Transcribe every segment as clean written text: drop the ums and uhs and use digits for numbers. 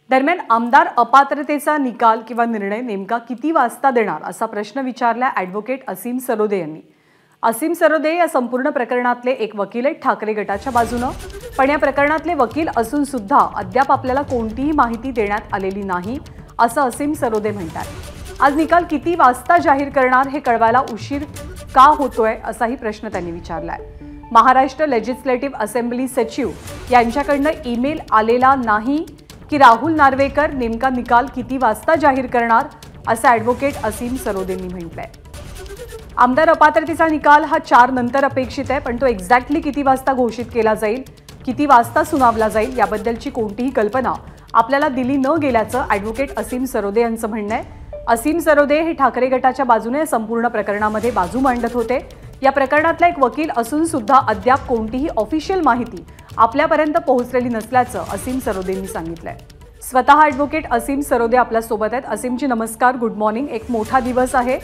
दरम्यान आमदार अपात्रतेचा निकाल किंवा निर्णय नेमका किती वाजता देणार असा प्रश्न विचारला ॲडव्होकेट असीम सरोदे यांनी। असीम सरोदे या संपूर्ण प्रकरणातले एक वकील आहेत ठाकरे गटाच्या बाजूने, पण या प्रकरणातले वकील असून सुद्धा अद्याप आपल्याला कोणतीही माहिती देण्यात आलेली नाही असं असीम सरोदे म्हणतात। आज निकाल किती वाजता जाहीर करणार हे कळवायला उशीर का होतोय असाही प्रश्न त्यांनी विचारलाय। महाराष्ट्र लेजिस्लेटिव्ह असेंब्ली सचिव यांच्याकडनं ईमेल आलेला नाही की राहुल नार्वेकर नेमका निकाल किती वाजता जाहीर करणार असं ॲडव्होकेट असीम सरोदेंनी म्हटलंय। आमदार अपात्रतेचा निकाल हा 4 नंतर अपेक्षित आहे, पण तो एक्झॅक्टली किती वाजता घोषित केला जाईल, किती वाजता सुनावला जाईल याबद्दलची कोणतीही कल्पना आपल्याला दिली न गेल्याचं ॲडव्होकेट असीम सरोदे यांचं म्हणणं आहे। असीम सरोदे हे ठाकरे गटाच्या बाजूने संपूर्ण प्रकरणामध्ये बाजू मांडत होते। या प्रकरणातला एक वकील असून सुद्धा अद्याप कोणतीही ऑफिशियल माहिती आपल्यापर्यंत पोहोचलेली नसल्याचं असीम सरोदेंनी सांगितलंय। स्वतः ॲडव्होकेट असीम सरोदे आपल्या सोबत आहेत। असीमजी नमस्कार, गुड मॉर्निंग। एक मोठा दिवस आहे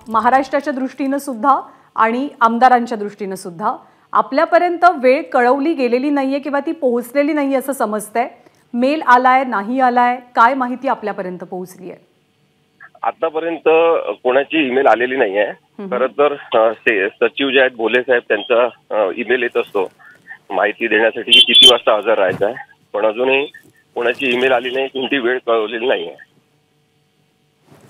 महाराष्ट्राच्या दृष्टीने सुद्धा आणि आमदारांच्या दृष्टीने सुद्धा। आपल्यापर्यंत वेळ कळवली गेलेली नाहीये किंवा ती पोहोचलेली नाही असं समजतंय। मेल आलाय, नाही आलाय, काय माहिती आपल्यापर्यंत पोहोचली आहे? आतापर्यंत कोणाची ईमेल आलेली नाहीये। खरं तर सचिव जे आहेत भोले साहेब त्यांचा ईमेल येत असतो माहिती देण्यासाठी की किती वाजता हजर राहायचं आहे, पण अजूनही कोणाची ईमेल आली नाही, कोणती वेळ कळवलेली नाहीये।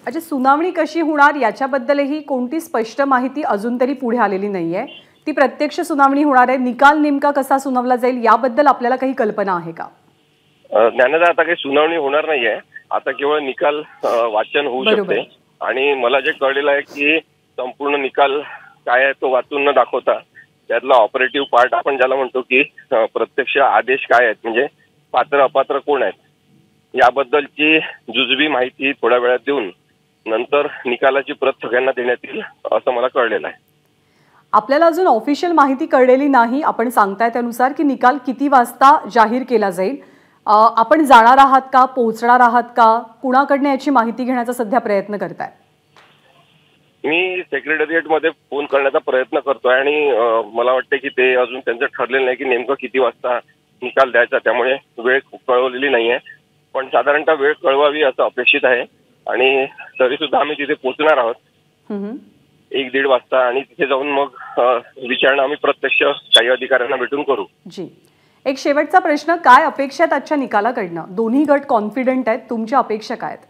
अच्छा, सुनावणी कशी होणार याच्याबद्दलही कोणती स्पष्ट माहिती अजून तरी पुढे आलेली नाहीये। ती प्रत्यक्ष सुनावणी होणार आहे, निकाल नेमका कसा सुनावला जाईल याबद्दल आपल्याला काही कल्पना आहे का? ज्ञानदा, आता काही सुनावणी होणार नाहीये, आता केवळ निकाल वाचन होऊ शकते। आणि मला जे कळलेलं आहे की संपूर्ण निकाल काय आहे तो वाचून न दाखवता त्यातला ऑपरेटिव्ह पार्ट आपण ज्याला म्हणतो की प्रत्यक्ष आदेश काय आहेत, म्हणजे पात्र अपात्र कोण आहेत याबद्दलची जुजबी माहिती थोड्या वेळात देऊन नंतर निकालाची प्रत सगळ्यांना देण्यात येईल असं मला कळलेलं आहे। आपल्याला अजून ऑफिशियल माहिती कळलेली नाही, आपण सांगताय त्यानुसार की निकाल किती वाजता जाहीर केला जाईल। आपण जाणार आहात का, पोहोचणार आहात का, कुणाकडनं याची माहिती घेण्याचा सध्या प्रयत्न करताय? मी सेक्रेटरिएटमध्ये फोन करण्याचा प्रयत्न करतोय आणि मला वाटतं की ते अजून त्यांचं ठरलेलं नाही की नेमकं किती वाजता निकाल द्यायचा, त्यामुळे वेळ कळवलेली नाहीये, पण साधारणतः वेळ कळवावी असं अपेक्षित आहे। आणि तरी सुद्धा आम्ही तिथे पोहोचणार आहोत 1-1.5 वाजता आणि तिथे जाऊन मग विचारणा आम्ही प्रत्यक्ष काही अधिकाऱ्यांना भेटून करू। जी, एक शेवटचा प्रश्न, काय अपेक्षा आहेत आजच्या निकालाकडनं? दोन्ही गट कॉन्फिडंट आहेत, तुमच्या अपेक्षा काय आहेत?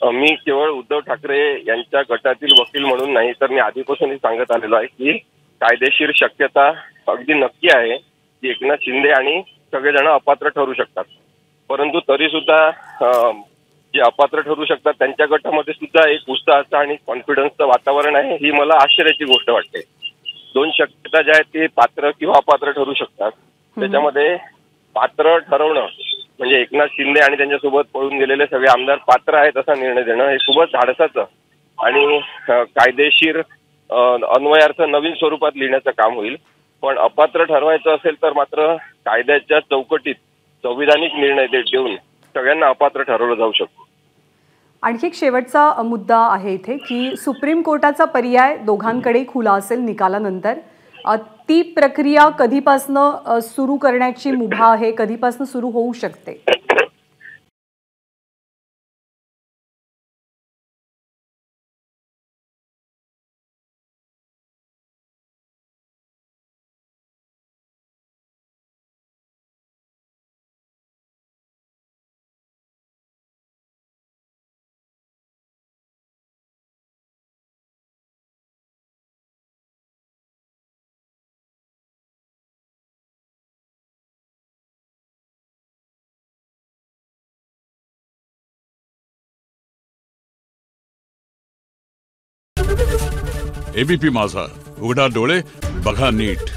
मी केवळ उद्धव ठाकरे यांच्या गटातील वकील म्हणून नाही, तर मी आधीपासूनच सांगत आलेलो आहे की कायदेशीर शक्यता अगदी नक्की आहे की एकनाथ शिंदे आणि सगळेजण अपात्र ठरू शकतात, परंतु तरी सुद्धा जे अपात्र ठरू शकतात त्यांच्या गटामध्ये सुद्धा एक उत्साहाचं आणि कॉन्फिडन्सचं वातावरण आहे। ही मला आश्चर्याची गोष्ट वाटते। 2 शक्यता ज्या आहेत ते पात्र किंवा अपात्र ठरू शकतात, त्याच्यामध्ये पात्र ठरवणं म्हणजे एकनाथ शिंदे आणि त्यांच्यासोबत पळून गेलेले सगळे आमदार पात्र आहेत असा निर्णय देणं हे खूपच धाडसाचं आणि कायदेशीर अन्वयार्थ नवीन स्वरूपात लिहिण्याचं काम होईल। पण अपात्र ठरवायचं असेल तर मात्र कायद्याच्या चौकटीत संविधानिक निर्णय देऊन सगळ्यांना अपात्र ठरवलं जाऊ शकतं। आणखी एक शेवटचा मुद्दा आहे इथे की सुप्रीम कोर्टाचा पर्याय दोघांकडे खुला असेल निकालानंतर, ती प्रक्रिया कधीपासून सुरू करण्याची मुभा आहे, कधीपासून सुरू होऊ शकते? एबीपी माझा, उघडा डोळे बघा नीट।